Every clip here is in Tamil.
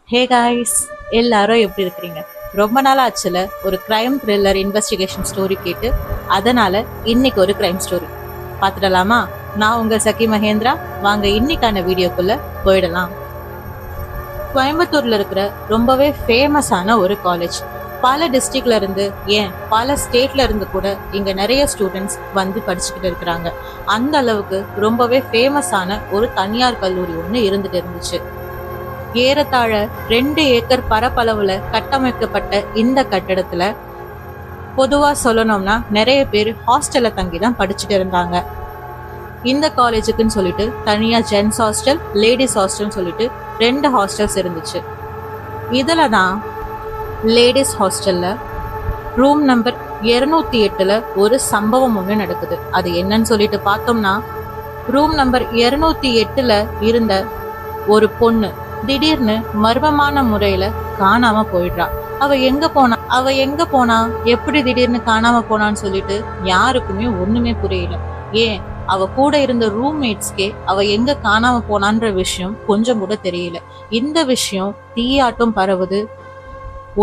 ஹே காய்ஸ், எல்லாரும் எப்படி இருக்கிறீங்க? ரொம்ப நாள் ஆச்சுல ஒரு கிரைம் த்ரில்லர் இன்வெஸ்டிகேஷன் ஸ்டோரி கேட்டு, அதனால இன்னைக்கு ஒரு கிரைம் ஸ்டோரி பார்த்துடலாமா? நான் உங்க சகி மகேந்திரா. வாங்க இன்னைக்கான வீடியோக்குள்ள போயிடலாம். கோயம்புத்தூர்ல இருக்கிற ரொம்பவே ஃபேமஸான ஒரு காலேஜ். பல டிஸ்ட்ரிக்ட்ல இருந்து, ஏன் பல ஸ்டேட்ல இருந்து கூட இங்க நிறைய ஸ்டூடெண்ட்ஸ் வந்து படிச்சுக்கிட்டு இருக்கிறாங்க. அந்த அளவுக்கு ரொம்பவே ஃபேமஸான ஒரு தனியார் கல்லூரி ஒன்று இருந்துட்டு இருந்துச்சு. ஏறத்தாழ 2 ஏக்கர் பரப்பளவுல கட்டமைக்கப்பட்ட இந்த கட்டடத்துல பொதுவா சொல்லணும்னா நிறைய பேர் ஹாஸ்டல்ல தங்கி தான் படிச்சுட்டு இருந்தாங்க. இந்த காலேஜுக்குன்னு சொல்லிட்டு தனியா ஜென்ஸ் ஹாஸ்டல், லேடிஸ் ஹாஸ்டல் சொல்லிட்டு 2 ஹாஸ்டல்ஸ் இருந்துச்சு. இதுல தான் லேடிஸ் ஹாஸ்டல்ல ரூம் நம்பர் 208ல ஒரு சம்பவம் ஒண்ணு நடக்குது. அது என்னன்னு சொல்லிட்டு பார்த்தோம்னா, ரூம் நம்பர் 208ல இருந்த ஒரு பொண்ணு திடீர்னு மர்மமான முறையில காணாம போயிடுறா. அவ எங்க போனா எப்படி திடீர்னு காணாம போனான்னு சொல்லிட்டு யாருக்குமே ஒண்ணுமே புரியல. ஏன் அவ கூட இருந்த ரூம்மேட்ஸ்க்கே அவ எங்க காணாம போனான்ற விஷயம் கொஞ்சம் கூட தெரியல. இந்த விஷயம் தீயாட்டம் பரவுது.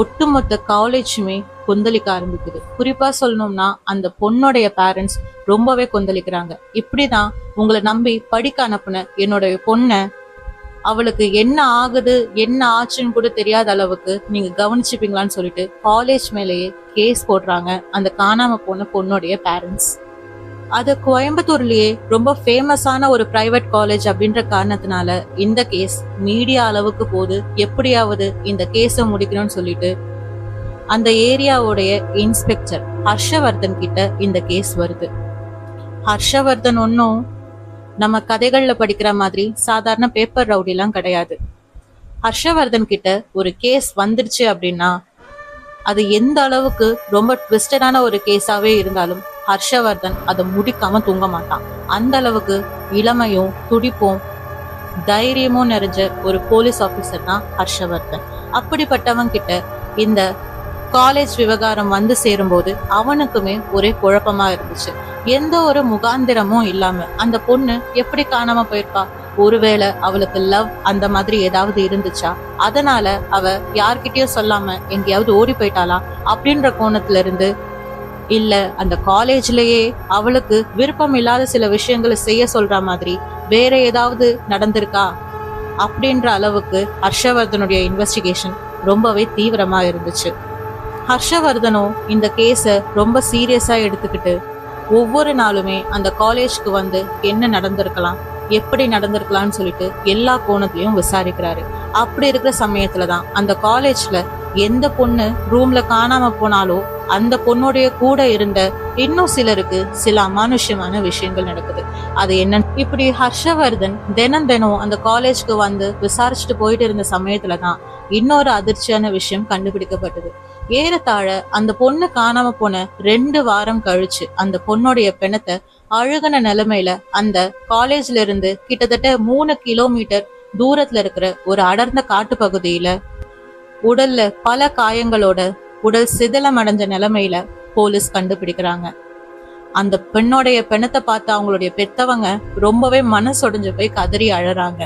ஒட்டுமொத்த காலேஜுமே கொந்தளிக்க ஆரம்பிக்குது. குறிப்பா சொல்லணும்னா அந்த பொண்ணுடைய பேரண்ட்ஸ் ரொம்பவே கொந்தளிக்கிறாங்க. இப்படிதான் உங்களை நம்பி படிக்க அனுப்புன என்னுடைய பொண்ண அவளுக்கு என்ன ஆகுது என்ன ஆச்சுன்னு கூட தெரியாத அளவுக்கு நீங்க கவனிச்சுப்பீங்களான்னு சொல்லிட்டு காலேஜ் மேலேயே கேஸ் போடுறாங்க அந்த காணாம போன பொண்ணுடைய பேரண்ட்ஸ். அது கோயம்புத்தூர்லயே ரொம்ப ஃபேமஸான ஒரு பிரைவேட் காலேஜ் அப்படின்ற காரணத்தினால இந்த கேஸ் மீடியா அளவுக்கு போது. எப்படியாவது இந்த கேஸை முடிக்கணும்னு சொல்லிட்டு அந்த ஏரியாவுடைய இன்ஸ்பெக்டர் ஹர்ஷவர்தன் கிட்ட இந்த கேஸ் வருது. ஹர்ஷவர்தன் ஒன்னும் நம்ம கதைகள்ல படிக்கிற மாதிரி சாதாரண பேப்பர் ரவுடி எல்லாம் கிடையாது. ஹர்ஷவர்தன் கிட்ட ஒரு கேஸ் வந்துருச்சு அப்படின்னா அது எந்த அளவுக்கு ரொம்ப ட்விஸ்டடான ஒரு கேஸாவே இருந்தாலும் ஹர்ஷவர்தன் அதை முடிக்காம தூங்க மாட்டான். அந்த அளவுக்கு இளமையும் துடிப்பும் தைரியமும் நிறைஞ்ச ஒரு போலீஸ் ஆபீசர் தான் ஹர்ஷவர்தன். அப்படிப்பட்டவன் கிட்ட இந்த காலேஜ் விவகாரம் வந்து சேரும்போது அவனுக்குமே ஒரே குழப்பமா இருந்துச்சு. எந்த ஒரு முகாந்திரமும் இல்லாம அந்த பொண்ணு எப்படி காணாம போயிருப்பா? ஒருவேளை அவளுக்கு லவ் அந்த மாதிரி ஏதாவது இருந்துச்சா? அதனால அவ யார்கிட்டயும் சொல்லாம எங்கேயாவது ஓடி போயிட்டாளா அப்படின்ற கோணத்துல இருந்து, இல்ல அந்த காலேஜ்லயே அவளுக்கு விருப்பம் இல்லாத சில விஷயங்களை செய்ய சொல்ற மாதிரி வேற ஏதாவது நடந்திருக்கா அப்படின்ற அளவுக்கு ஹர்ஷவர்தனுடைய இன்வெஸ்டிகேஷன் ரொம்பவே தீவிரமா இருந்துச்சு. ஹர்ஷவர்தனும் இந்த கேஸ ரொம்ப சீரியஸா எடுத்துக்கிட்டு ஒவ்வொரு நாளுமே அந்த காலேஜ்க்கு வந்து என்ன நடந்திருக்கலாம், எப்படி நடந்திருக்கலாம்னு சொல்லிட்டு எல்லா கோணத்திலையும் விசாரிக்கிறாரு. அப்படி இருக்கிற சமயத்துலதான் அந்த காலேஜ்ல எந்த பொண்ணு ரூம்ல காணாம போனாலோ அந்த பொண்ணுடைய கூட இருந்த இன்னும் சிலருக்கு சில அமானுஷ்யமான விஷயங்கள் நடக்குது. அது என்ன? இப்படி ஹர்ஷவர்தன் தினம் அந்த காலேஜ்க்கு வந்து விசாரிச்சுட்டு போயிட்டு இருந்த சமயத்துலதான் இன்னொரு அதிர்ச்சியான விஷயம் கண்டுபிடிக்கப்பட்டது. ஏறத்தாழ அந்த பொண்ணு காணாம போன 2 வாரம் கழிச்சு அந்த பொண்ணுடைய பிணத்தை அழுகுன நிலைமையில அந்த காலேஜ்ல இருந்து கிட்டத்தட்ட 3 கிலோமீட்டர் தூரத்துல இருக்கிற ஒரு அடர்ந்த காட்டு பகுதியில உடல்ல பல காயங்களோட உடல் சிதிலம் அடைஞ்ச நிலைமையில போலீஸ் கண்டுபிடிக்கிறாங்க. அந்த பெண்ணுடைய பிணத்தை பார்த்து அவங்களுடைய பெத்தவங்க ரொம்பவே மனசொடைஞ்சு போய் கதறி அழறாங்க.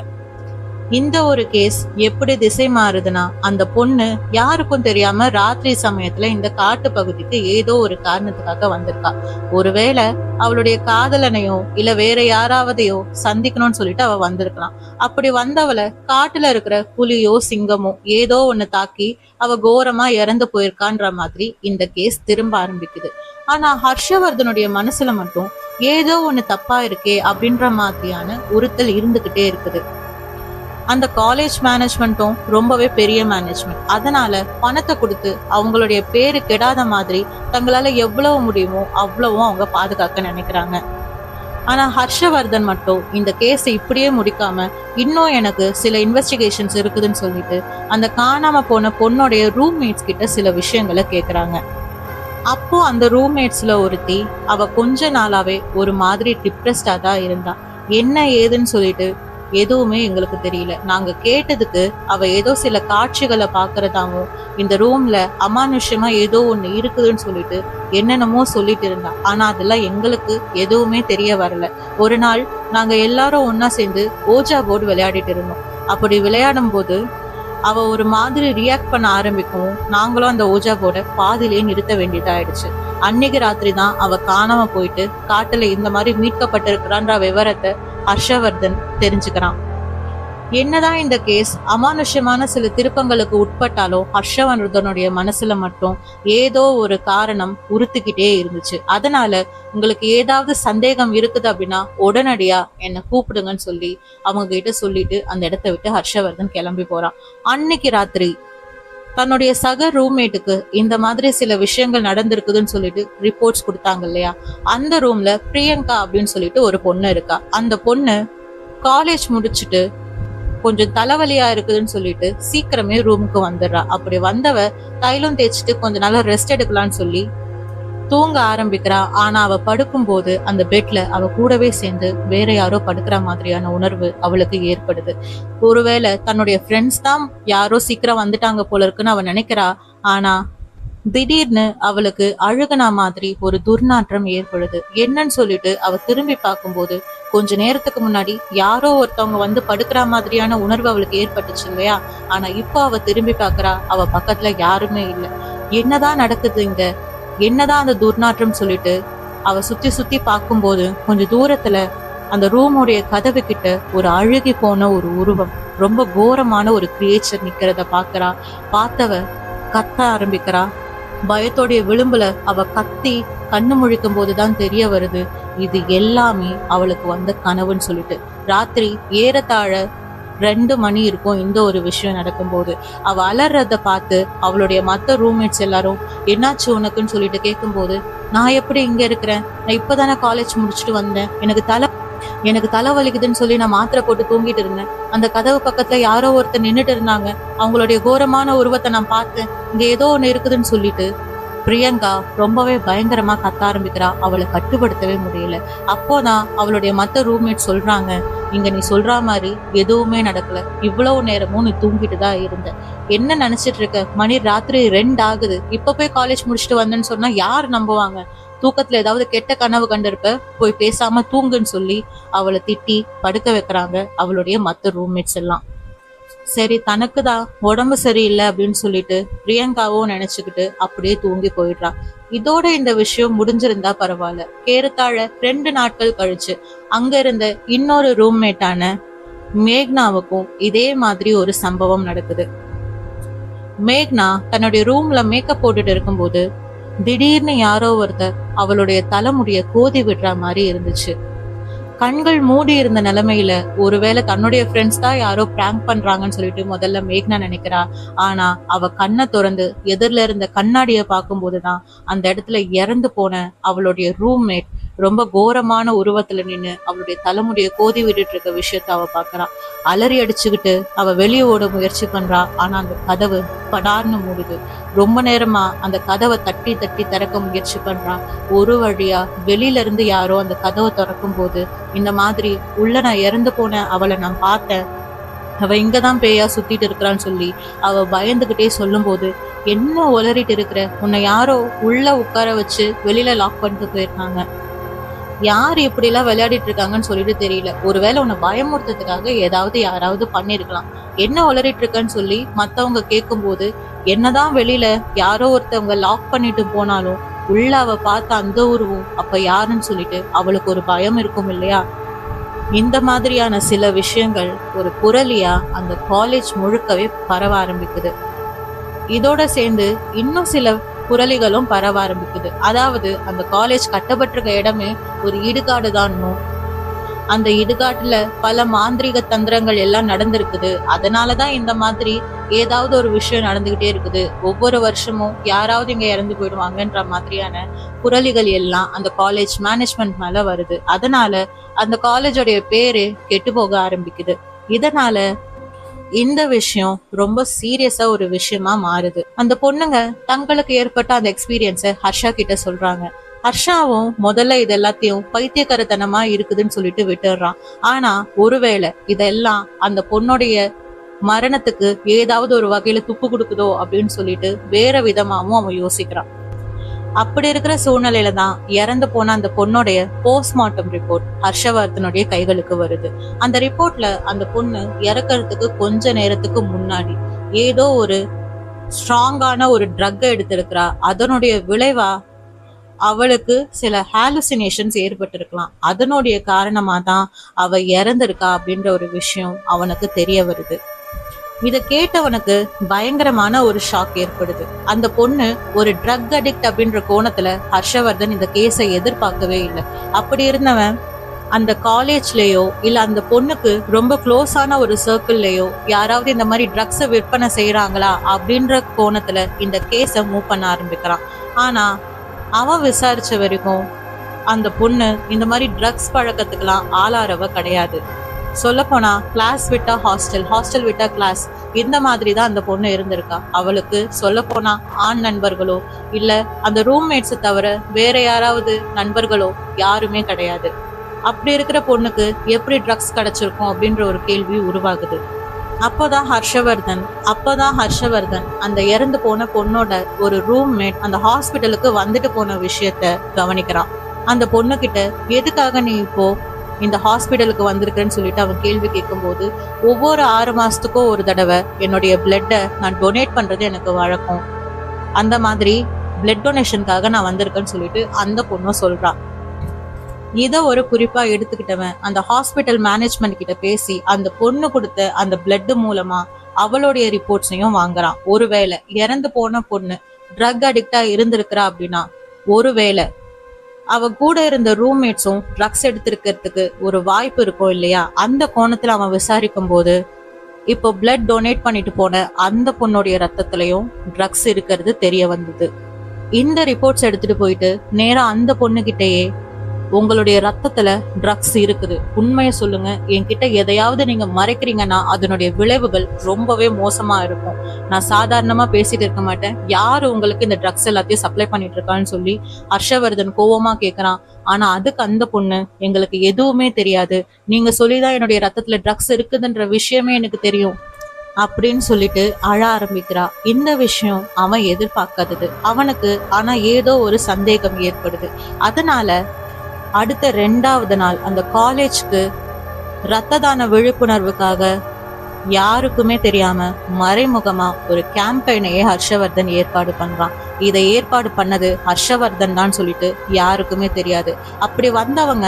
இந்த ஒரு கேஸ் எப்படி திசை மாறுதுன்னா, அந்த பொண்ணு யாருக்கும் தெரியாம ராத்திரி சமயத்துல இந்த காட்டு பகுதிக்கு ஏதோ ஒரு காரணத்துக்காக வந்திருக்கா. ஒருவேளை அவளுடைய காதலனையோ இல்ல வேற யாராவதையோ சந்திக்கணும்னு சொல்லிட்டு அவ வந்திருக்கலாம். அப்படி வந்தவளை காட்டுல இருக்கிற புலியோ சிங்கமோ ஏதோ ஒண்ணு தாக்கி அவ கோரமா இறந்து போயிருக்கான்ற மாதிரி இந்த கேஸ் திரும்ப ஆரம்பிக்குது. ஆனா ஹர்ஷவர்தனுடைய மனசுல மட்டும் ஏதோ ஒண்ணு தப்பா இருக்கே அப்படின்ற மாதிரியான உறுத்தல் இருந்துகிட்டே இருக்குது. அந்த காலேஜ் மேனேஜ்மெண்ட்டும் ரொம்பவே பெரிய மேனேஜ்மெண்ட். அதனால பணத்தை கொடுத்து அவங்களுடைய பேரு கெடாத மாதிரி தங்களால எவ்வளவு முடியுமோ அவ்வளவும் அவங்க பாதுகாக்க நினைக்கிறாங்க. ஆனா ஹர்ஷவர்தன் மட்டும் இந்த கேஸை இப்படியே முடிக்காம இன்னும் எனக்கு சில இன்வெஸ்டிகேஷன்ஸ் இருக்குதுன்னு சொல்லிட்டு அந்த காணாம போன பொண்ணுடைய ரூம்மேட்ஸ் கிட்ட சில விஷயங்களை கேக்குறாங்க. அப்போ அந்த ரூம்மேட்ஸ்ல ஒருத்தி அவ கொஞ்ச நாளாவே ஒரு மாதிரி டிப்ரெஸ்டா தான் இருந்தா. என்ன ஏதுன்னு சொல்லிட்டு எதுவுமே எங்களுக்கு தெரியல. நாங்க கேட்டதுக்கு அவ ஏதோ சில காட்சிகளை பாக்குறதாவும் இந்த ரூம்ல அமானுஷ்யமா ஏதோ ஒண்ணு இருக்குதுன்னு சொல்லிட்டு என்னென்னமோ சொல்லிட்டு இருந்தா. ஆனா அதெல்லாம் எங்களுக்கு எதுவுமே தெரிய வரல. ஒரு நாள் நாங்க எல்லாரும் ஒன்னா சேர்ந்து ஓஜா போர்டு விளையாடிட்டு இருந்தோம். அப்படி விளையாடும் போது அவ ஒரு மாதிரி ரியாக்ட் பண்ண ஆரம்பிக்கவும் நாங்களும் அந்த ஓஜா போர்டை பாதியிலேயே நிறுத்த வேண்டியதாயிடுச்சு. அன்னைக்கு ராத்திரி தான் அவ காணாம போயிட்டு காட்டுல இந்த மாதிரி மீட்கப்பட்டிருக்கிறான்ற விவரத்தை ஹர்ஷவர்தன் தெரிஞ்சுக்கிறான். என்னதான் இந்த கேஸ் அமானுஷ்யமான சில திருப்பங்களுக்கு உட்பட்டாலும் ஹர்ஷவர்தனுடைய மனசுல மட்டும் ஏதோ ஒரு காரணம் உறுத்திக்கிட்டே இருந்துச்சு. அதனால உங்களுக்கு ஏதாவது சந்தேகம் இருக்குது அப்படின்னா உடனடியா என்னை கூப்பிடுங்கன்னு சொல்லி அவங்க கிட்ட சொல்லிட்டு அந்த இடத்த விட்டு ஹர்ஷவர்தன் கிளம்பி போறான். அன்னைக்கு ராத்திரி தன்னுடைய சக ரூம்மேட்டுக்கு இந்த மாதிரி சில விஷயங்கள் நடந்திருக்குதுன்னு சொல்லிட்டு ரிப்போர்ட்ஸ் கொடுத்தாங்க இல்லையா, அந்த ரூம்ல பிரியங்கா அப்படின்னு சொல்லிட்டு ஒரு பொண்ணு இருக்கா. அந்த பொண்ணு காலேஜ் முடிச்சுட்டு கொஞ்சம் தலைவலியா இருக்குதுன்னு சொல்லிட்டு சீக்கிரமே ரூமுக்கு வந்துடுறா. அப்படி வந்தவ தைலம் தேய்ச்சிட்டு கொஞ்ச நாளா ரெஸ்ட் எடுக்கலான்னு சொல்லி தூங்க ஆரம்பிக்கிறா. ஆனா அவ படுக்கும் போது அந்த பெட்ல அவ கூடவே சேர்ந்து வேற யாரோ படுக்கிற மாதிரியான உணர்வு அவளுக்கு ஏற்படுது. ஒருவேளை தன்னுடைய ஃப்ரெண்ட்ஸ் தான் யாரோ சீக்கிரம் வந்துட்டாங்க போல இருக்குன்னு அவ நினைக்கிறா. ஆனா திடீர்னு அவளுக்கு அழுகுனா மாதிரி ஒரு துர்நாற்றம் ஏற்படுது. என்னன்னு சொல்லிட்டு அவ திரும்பி பார்க்கும்போது கொஞ்ச நேரத்துக்கு முன்னாடி யாரோ ஒருத்தவங்க வந்து படுக்கிற மாதிரியான உணர்வு அவளுக்கு ஏற்பட்டுச்சு இல்லையா. ஆனா இப்போ அவ திரும்பி பாக்குறா, அவ பக்கத்துல யாருமே இல்லை. என்னதான் நடக்குது இங்க, என்னதான் அந்த துர்நாற்றம் சொல்லிட்டு அவ சுத்தி சுத்தி பார்க்கும்போது கொஞ்சம் தூரத்துல அந்த ரூமுடைய கதவு கிட்ட ஒரு அழுகி போன ஒரு உருவம், ரொம்ப கோரமான ஒரு கிரியேச்சர் நிக்கிறத பாக்குறா. பார்த்தவ கத்த ஆரம்பிக்கிறா. பயத்தோடைய விளிம்புல அவ கத்தி கண்ணு முழிக்கும் போதுதான் தெரிய வருது இது எல்லாமே அவளுக்கு வந்த கனவுன்னு சொல்லிட்டு. ராத்திரி ஏறத்தாழ 2 மணி இருக்கும் இந்த ஒரு விஷயம் நடக்கும்போது. அவ அலறத பார்த்து அவளுடைய மத்த ரூம்மேட்ஸ் எல்லாரும் என்னாச்சு உனக்குன்னு சொல்லிட்டு கேட்கும்போது, நான் எப்படி இங்க இருக்கிறேன், நான் இப்பதானே காலேஜ் முடிச்சுட்டு வந்தேன், எனக்கு தலை வலிக்குதுன்னு சொல்லி நான் மாத்திரை போட்டு தூங்கிட்டு இருந்தேன். அந்த கதவு பக்கத்துல யாரோ ஒருத்தர் நின்னுட்டு இருந்தாங்க, அவங்களுடைய கோரமான உருவத்தை நான் பார்த்தேன், இங்க ஏதோ ஒண்ணு இருக்குதுன்னு சொல்லிட்டு பிரியங்கா ரொம்பவே பயங்கரமா கத்த ஆரம்பிக்கிறா. அவளை கட்டுப்படுத்தவே முடியல. அப்போதான் அவளுடைய மத்த ரூம்மேட் சொல்றாங்க, இங்க நீ சொல்ற மாதிரி எதுவுமே நடக்கல, இவ்வளவு நேரமும் நீ தூங்கிட்டு தான் இருந்த, என்ன நினைச்சிட்டு இருக்க, மணி ராத்திரி 2 ஆகுது, இப்ப போய் காலேஜ் முடிச்சுட்டு வந்தேன்னு சொன்னா யார் நம்புவாங்க, தூக்கத்துல ஏதாவது கெட்ட கனவு கண்டிருப்ப, போய் பேசாம தூங்குன்னு சொல்லி அவளை திட்டி படுக்க வைக்கிறாங்க அவளுடைய மத்த ரூம்மேட்ஸ் எல்லாம். சரி, தனக்குதான் உடம்பு சரியில்லை அப்படின்னு சொல்லிட்டு பிரியங்காவும் நினைச்சுக்கிட்டு அப்படியே தூங்கி போயிடுறா. இதோட இந்த விஷயம் முடிஞ்சிருந்தா பரவாயில்ல. ஏறத்தாழ 2 நாட்கள் கழிச்சு அங்க இருந்த இன்னொரு ரூம்மேட்டான மேக்னாவுக்கும் இதே மாதிரி ஒரு சம்பவம் நடக்குது. மேக்னா தன்னுடைய ரூம்ல மேக்கப் போட்டுட்டு இருக்கும்போது திடீர்னு யாரோ ஒருத்தர் அவளுடைய தலைமுடிய கோதி விடுற மாதிரி இருந்துச்சு. கண்கள் மூடி இருந்த நிலைமையில ஒருவேளை தன்னுடைய ஃப்ரெண்ட்ஸ் தான் யாரோ பிராங்க் பண்றாங்கன்னு சொல்லிட்டு முதல்ல மேக்னா நினைக்கிறா. ஆனா அவ கண்ணை திறந்து எதிரில இருந்த கண்ணாடிய பார்க்கும் போதுதான் அந்த இடத்துல இறந்து போன அவளுடைய ரூம்மேட் ரொம்ப கோரமான உருவத்துல நின்னு அவளுடைய தலைமுடிய கோதி விட்டுட்டு இருக்க விஷயத்த அவ பாக்குறா. அலறி அடிச்சுக்கிட்டு அவ வெளியே ஓட முயற்சி பண்றா. ஆனா அந்த கதவு படார்னு மூடுது. ரொம்ப நேரமா அந்த கதவை தட்டி தட்டி திறக்க முயற்சி பண்றா. ஒரு வழியா வெளியில இருந்து யாரோ அந்த கதவை திறக்கும் போது, இந்த மாதிரி உள்ள நான் இறந்து போன அவளை நான் பார்த்தேன், அவ இங்கதான் பேயா சுத்திட்டு இருக்கிறான்னு சொல்லி அவ பயந்துகிட்டே சொல்லும் போது, என்ன உளறிட்டு இருக்கிற, உன்னை யாரோ உள்ள உட்கார வச்சு வெளியில லாக் பண்ணிட்டு போயிருக்காங்க, யார் இப்படி எல்லாம் விளையாடிட்டு இருக்காங்கன்னு சொல்லிட்டு தெரியல, ஒருவேளை உன்னை பயமுறுத்துறதுக்காக ஏதாவது யாராவது பண்ணிருக்கலாம், என்ன உளறிட்டு இருக்கன்னு சொல்லி மத்தவங்க கேட்கும் போது, என்னதான் வெளியில யாரோ ஒருத்தவங்க லாக் பண்ணிட்டு போனாலும் உள்ள அவ பார்த்த அந்த உருவம் அப்ப யாருன்னு சொல்லிட்டு அவளுக்கு ஒரு பயம் இருக்கும் இல்லையா. இந்த மாதிரியான சில விஷயங்கள் ஒரு புரளியா அந்த காலேஜ் முழுக்கவே பரவ ஆரம்பிக்குது. இதோட சேர்ந்து இன்னும் சில புரளிகளும் பரவ ஆரம்பிக்குது. அதாவது அந்த காலேஜ் கட்டப்பட்டிருக்க இடமே ஒரு இடுகாடு தான்னும், அந்த இடுகாட்டுல பல மாந்திரிக தந்திரங்கள் எல்லாம் நடந்திருக்குது, அதனாலதான் இந்த மாதிரி ஏதாவது ஒரு விஷயம் நடந்துகிட்டே இருக்குது, ஒவ்வொரு வருஷமும் யாராவது இங்க இறந்து போயிடுவாங்கன்ற மாதிரியான புரளிகள் எல்லாம் அந்த காலேஜ் மேனேஜ்மெண்ட் மேல வருது. அதனால அந்த காலேஜோடைய பேரு கெட்டு போக ஆரம்பிக்குது. இதனால இந்த விஷயம் ரொம்ப சீரியஸா ஒரு விஷயமா மாறுது. அந்த பொண்ணுங்க தங்களுக்கு ஏற்பட்ட அந்த எக்ஸ்பீரியன்ஸ ஹர்ஷா கிட்ட சொல்றாங்க. ஹர்ஷாவும் முதல்ல இது எல்லாத்தையும் பைத்தியக்காரத்தனமா இருக்குதுன்னு சொல்லிட்டு விட்டுடுறான். ஆனா ஒருவேளை இதெல்லாம் அந்த பொண்ணுடைய மரணத்துக்கு ஏதாவது ஒரு வகையில துப்பு கொடுக்குதோ அப்படின்னு சொல்லிட்டு வேற விதமாவும் அவன் யோசிக்கிறான். அப்படி இருக்கிற சூழ்நிலையில தான் இறந்து போன அந்த பொண்ணுடைய போஸ்ட்மார்ட்டம் ரிப்போர்ட் ஹர்ஷவர்தனுடைய கைகளுக்கு வருது. அந்த ரிப்போர்ட்ல அந்த பொண்ணு இறக்கறதுக்கு கொஞ்ச நேரத்துக்கு முன்னாடி ஏதோ ஒரு ஸ்ட்ராங்கான ஒரு ட்ரக்கை எடுத்திருக்கிறா, அதனுடைய விளைவா அவளுக்கு சில ஹாலுசினேஷன்ஸ் ஏற்பட்டிருக்கலாம். அதனுடைய காரணமா தான் அவ இறந்திருக்கா அப்படின்ற ஒரு விஷயம் அவனுக்கு தெரிய வருது. இத கேட்டவனுக்கு பயங்கரமான ஒரு ஷாக் ஏற்படுது. அந்த பொண்ணு ஒரு ட்ரக் அடிக்ட் அப்படின்ற கோணத்துல ஹர்ஷவர்தன் இந்த கேஸை எதிர்பார்க்கவே இல்லை. அப்படி இருந்தவன் அந்த காலேஜ்லயோ இல்ல அந்த பொண்ணுக்கு ரொம்ப க்ளோஸான ஒரு சர்க்கிள்லயோ யாராவது இந்த மாதிரி ட்ரக்ஸை விற்பனை செய்யறாங்களா அப்படின்ற கோணத்துல இந்த கேஸை மூவ் பண்ண ஆரம்பிக்கிறான். ஆனா அவன் விசாரிச்ச வரைக்கும் அந்த பொண்ணு இந்த மாதிரி ட்ரக்ஸ் பழக்கத்துக்கெல்லாம் ஆளாறவ கிடையாது. சொல்ல போனா கிளாஸ் விட்டா ஹாஸ்டல், ஹாஸ்டல் விட்டா கிளாஸ், இந்த மாதிரி தான் அந்த பொண்ணு இருந்திருக்கா. அவளுக்கு சொல்ல போனா ஆண் நண்பர்களோ இல்ல அந்த ரூம்மேட்ஸை தவிர வேற யாராவது நண்பர்களோ யாருமே கிடையாது. அப்படி இருக்கிற பொண்ணுக்கு எப்படி ட்ரக்ஸ் கிடைச்சிருக்கும் அப்படின்ற ஒரு கேள்வி உருவாகுது. அப்போதான் ஹர்ஷவர்தன் அந்த இறந்து போன பொண்ணோட ஒரு ரூம்மேட் அந்த ஹாஸ்பிட்டலுக்கு வந்துட்டு போன விஷயத்த கவனிக்கிறான். அந்த பொண்ணு கிட்ட எதுக்காக நீ இப்போ இந்த ஹாஸ்பிட்டலுக்கு வந்திருக்கேன்னு சொல்லிட்டு அவன் கேள்வி கேட்கும்போது, ஒவ்வொரு 6 மாசத்துக்கும் ஒரு தடவை என்னுடைய பிளட்டை நான் டொனேட் பண்றது எனக்கு வழக்கம், அந்த மாதிரி பிளட் டொனேஷனுக்காக நான் வந்திருக்கேன்னு சொல்லிட்டு அந்த பொண்ணும் சொல்றான். இதை ஒரு குறிப்பா எடுத்துக்கிட்டவன் அந்த ஹாஸ்பிட்டல் மேனேஜ்மெண்ட் கிட்ட பேசி அந்த பொண்ணு கொடுத்த அந்த பிளட் மூலமா அவளுடைய ரிப்போர்ட்ஸையும் வாங்குறான். ஒருவேளை இறந்து போன பொண்ணு ட்ரக் அடிக்டா இருந்திருக்கிறா அப்படின்னா, ஒருவேளை அவ கூட இருந்த ரூம்மேட்ஸும் ட்ரக்ஸ் எடுத்திருக்கிறதுக்கு ஒரு வாய்ப்பு இருக்கும் இல்லையா? அந்த கோணத்துல அவன் விசாரிக்கும் போது இப்போ பிளட் டொனேட் பண்ணிட்டு போன அந்த பொண்ணுடைய ரத்தத்திலையும் ட்ரக்ஸ் இருக்கிறது தெரிய வந்தது. இந்த ரிப்போர்ட்ஸ் எடுத்துட்டு போயிட்டு நேரா அந்த பொண்ணுகிட்டயே, உங்களுடைய ரத்தத்துல ட்ரக்ஸ் இருக்குது, உண்மையை சொல்லுங்க, என்கிட்ட எதையாவது நீங்க மறைக்கிறீங்கன்னா அதனுடைய விளைவுகள் ரொம்பவே மோசமா இருக்கும். நான் சாதாரணமா பேசிட்டு இருக்க மாட்டேன், யாரு உங்களுக்கு இந்த ட்ரக்ஸ் எல்லாத்தையும் சப்ளை பண்ணிட்டு இருக்கான்னு சொல்லி ஹர்ஷவர்தன் கோவமா கேக்குறான். ஆனா அதுக்கு அந்த பொண்ணு, எங்களுக்கு எதுவுமே தெரியாது, நீங்க சொல்லிதான் என்னுடைய ரத்தத்துல ட்ரக்ஸ் இருக்குதுன்ற விஷயமே எனக்கு தெரியும் அப்படின்னு சொல்லிட்டு அழ ஆரம்பிக்கிறா. இந்த விஷயம் அவன் எதிர்பார்க்காதது அவனுக்கு. ஆனா ஏதோ ஒரு சந்தேகம் ஏற்படுது. அதனால அடுத்த 2வது நாள் அந்த காலேஜ்க்கு ரத்த தான விழிப்புணர்வுக்காக யாருக்குமே தெரியாம மறைமுகமா ஒரு கேம்பெயினையே ஹர்ஷவர்தன் ஏற்பாடு பண்றான். இதை ஏற்பாடு பண்ணது ஹர்ஷவர்தன் தான் சொல்லிட்டு யாருக்குமே தெரியாது. அப்படி வந்தவங்க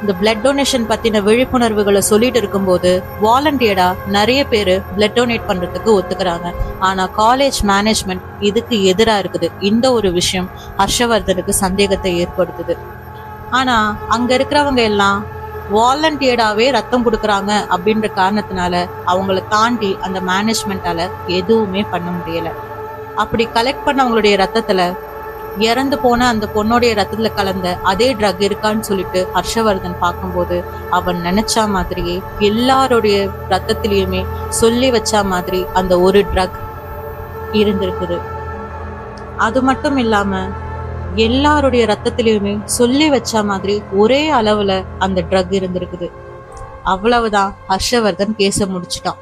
இந்த பிளட் டொனேஷன் பத்தின விழிப்புணர்வுகளை சொல்லிட்டு இருக்கும்போது வாலண்டியரா நிறைய பேரு பிளட் டொனேட் பண்றதுக்கு ஒத்துக்கிறாங்க. ஆனா காலேஜ் மேனேஜ்மெண்ட் இதுக்கு எதிரா இருக்குது. இந்த ஒரு விஷயம் ஹர்ஷவர்தனுக்கு சந்தேகத்தை ஏற்படுத்துது. ஆனா அங்க இருக்கிறவங்க எல்லாம் வாலண்டியர்டாவே ரத்தம் கொடுக்கறாங்க அப்படின்ற காரணத்தினால அவங்களை தாண்டி அந்த மேனேஜ்மெண்டால எதுவுமே பண்ண முடியல. அப்படி கலெக்ட் பண்ணவங்களுடைய ரத்தத்துல இறந்து போன அந்த பொண்ணுடைய ரத்தத்துல கலந்த அதே ட்ரக் இருக்கான்னு சொல்லிட்டு ஹர்ஷவர்தன் பார்க்கும்போது அவன் நினைச்ச மாதிரியே எல்லாருடைய ரத்தத்திலயுமே சொல்லி வச்ச மாதிரி அந்த ஒரு ட்ரக் இருந்திருக்குது. அது மட்டும் இல்லாம எல்லாருடைய ரத்தத்திலயுமே சொல்லி வச்ச மாதிரி ஒரே அளவுல அந்த ட்ரக் இருந்திருக்குது. அவ்வளவுதான், ஹர்ஷவர்தன் கேஸ முடிச்சிட்டான்.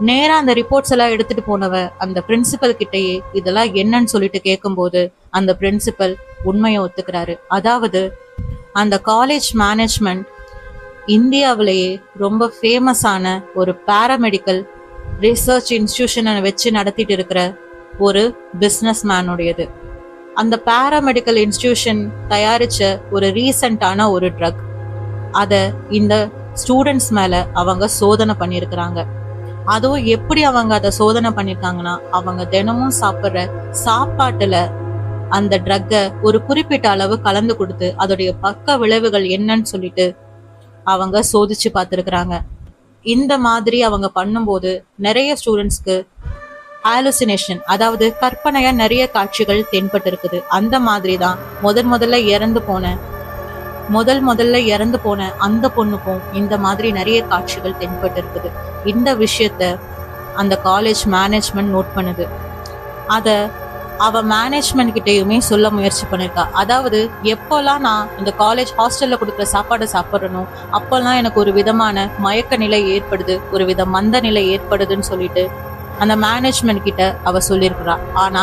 நேரா அந்த ரிப்போர்ட்ஸ் எல்லாம் எடுத்துட்டு போனவ அந்த பிரின்சிபல் கிட்டயே இதெல்லாம் என்னன்னு சொல்லிட்டு கேட்கும்போது அந்த பிரின்சிபல் உண்மையை ஒத்துக்கிறாரு. அதாவது அந்த காலேஜ் மேனேஜ்மெண்ட் இந்தியாவிலேயே ரொம்ப ஃபேமஸான ஒரு பாராமெடிக்கல் ரிசர்ச் இன்ஸ்டிடியூஷனை வச்சு நடத்திட்டு இருக்கிற ஒரு பிசினஸ் மேனுடையது. அந்த பாராமெடிக்கல் இன்ஸ்டிடியூஷன் தயாரிச்ச ஒரு ரீசெண்டான ஒரு ட்ரக், அத இந்த ஸ்டூடெண்ட்ஸ் மேல அவங்க சோதனை பண்ணியிருக்கிறாங்க. அதுவும் எப்படி அவங்க அதை சோதனை பண்ணிருக்காங்கன்னா, அவங்க தினமும் சாப்பிட்ற சாப்பாட்டுல அந்த ட்ரக்கை ஒரு குறிப்பிட்ட அளவு கலந்து கொடுத்து அதோடைய பக்க விளைவுகள் என்னன்னு சொல்லிட்டு அவங்க சோதிச்சு பார்த்துருக்குறாங்க. இந்த மாதிரி அவங்க பண்ணும்போது நிறைய ஸ்டூடெண்ட்ஸ்க்கு ஹாலுசினேஷன், அதாவது கற்பனையா நிறைய காட்சிகள் தென்பட்டு இருக்குது. அந்த மாதிரி தான் முதல்ல இறந்து போன அந்த பொண்ணுக்கும் இந்த மாதிரி நிறைய காட்சிகள் தென்பட்டு இருக்குது. இந்த விஷயத்த அந்த காலேஜ் மேனேஜ்மெண்ட் நோட் பண்ணுது. அத அவ மேனேஜ்மெண்ட் கிட்டயுமே சொல்ல முயற்சி பண்ணிருக்கா. அதாவது எப்போல்லாம் நான் இந்த காலேஜ் ஹாஸ்டல்ல கொடுக்குற சாப்பாடை சாப்பிட்றனோ அப்போல்லாம் எனக்கு ஒரு விதமான மயக்க நிலை ஏற்படுது, ஒரு வித மந்த நிலை ஏற்படுதுன்னு சொல்லிட்டு அந்த மேனேஜ்மெண்ட் கிட்ட அவ சொல்லியிருக்கிறா. ஆனா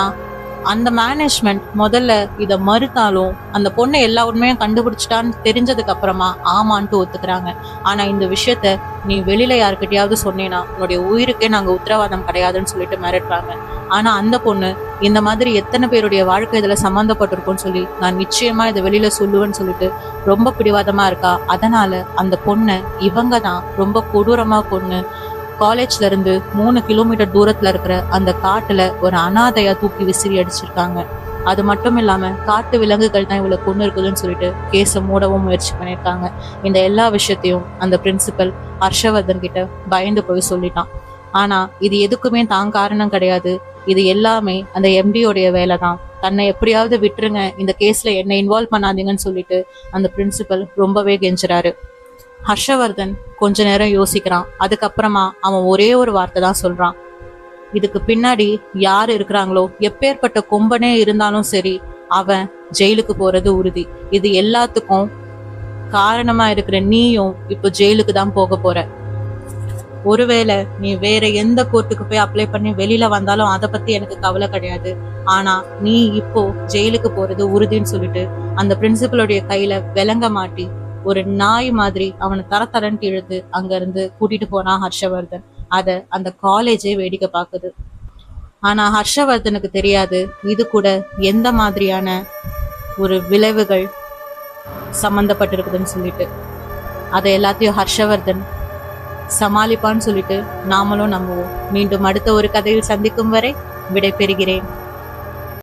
அந்த மேனேஜ்மெண்ட் முதல்ல இத மறுத்தாலும் அந்த பொண்ணை எல்லா உண்மையும் கண்டுபிடிச்சிட்டான்னு தெரிஞ்சதுக்கு அப்புறமா ஆமான்ட்டு ஒத்துக்கிறாங்க. ஆனா இந்த விஷயத்த நீ வெளியில யாருக்கிட்டையாவது சொன்னேன்னா உன்னுடைய உயிருக்கே நாங்க உத்தரவாதம் கிடையாதுன்னு சொல்லிட்டு மிரட்டுறாங்க. ஆனா அந்த பொண்ணு இந்த மாதிரி எத்தனை பேருடைய வாழ்க்கை இதுல சம்மந்தப்பட்டிருக்கும்னு சொல்லி நான் நிச்சயமா இதை வெளியில சொல்லுவேன்னு சொல்லிட்டு ரொம்ப பிடிவாதமா இருக்கா. அதனால அந்த பொண்ணை இவங்க தான் ரொம்ப கொடூரமா கொன்னு காலேஜ்ல இருந்து 3 கிலோமீட்டர் தூரத்துல இருக்கிற அந்த காட்டுல ஒரு அனாதையா தூக்கி விசிறி அடிச்சிருக்காங்க. அது மட்டும் இல்லாம காட்டு விலங்குகள் தான் இவ்வளவு கொண்டு இருக்குதுன்னு சொல்லிட்டு கேஸை மூடவும் முயற்சி பண்ணியிருக்காங்க. இந்த எல்லா விஷயத்தையும் அந்த பிரின்சிபல் ஹர்ஷவர்தன் கிட்ட பயந்து போய் சொல்லிட்டான். ஆனா இது எதுக்குமே தான் காரணம் கிடையாது. இது எல்லாமே அந்த எம்டியோடைய வேலை தான். தன்னை எப்படியாவது விட்டுருங்க, இந்த கேஸ்ல என்ன இன்வால்வ் பண்ணாதீங்கன்னு சொல்லிட்டு அந்த பிரின்சிபல் ரொம்பவே கெஞ்சுறாரு. ஹர்ஷவர்தன் கொஞ்ச நேரம் யோசிக்கிறான். அதுக்கப்புறமா அவன் ஒரே ஒரு வார்த்தை தான் சொல்றான். இதுக்கு பின்னாடி யாரு இருக்கிறாங்களோ, எப்பேற்பட்ட கொம்பனே இருந்தாலும் சரி, அவன் ஜெயிலுக்கு போறது உறுதி. இது எல்லாத்துக்கும் காரணமா இருக்கிற நீயும் இப்போ ஜெயிலுக்கு தான் போக போற. ஒருவேளை நீ வேற எந்த கோர்ட்டுக்கு போய் அப்ளை பண்ணி வெளியில வந்தாலும் அதை பத்தி எனக்கு கவலை கிடையாது. ஆனா நீ இப்போ ஜெயிலுக்கு போறது உறுதின்னு சொல்லிட்டு அந்த பிரின்சிபலுடைய கையில விலங்க மாட்டி ஒரு நாய் மாதிரி அவனை தரத்தரன்ட்டு இழுத்து அங்க இருந்து கூட்டிட்டு போனான் ஹர்ஷவர்தன். அத அந்த காலேஜே வேடிக்கை பார்க்குது. ஆனா ஹர்ஷவர்தனுக்கு தெரியாது இது கூட எந்த மாதிரியான ஒரு விளைவுகள் சம்பந்தப்பட்டிருக்குதுன்னு சொல்லிட்டு. அதை எல்லாத்தையும் ஹர்ஷவர்தன் சமாளிப்பான்னு சொல்லிட்டு நாமளும் நம்புவோம். மீண்டும் அடுத்த ஒரு கதையில் சந்திக்கும் வரை விடை பெறுகிறேன்.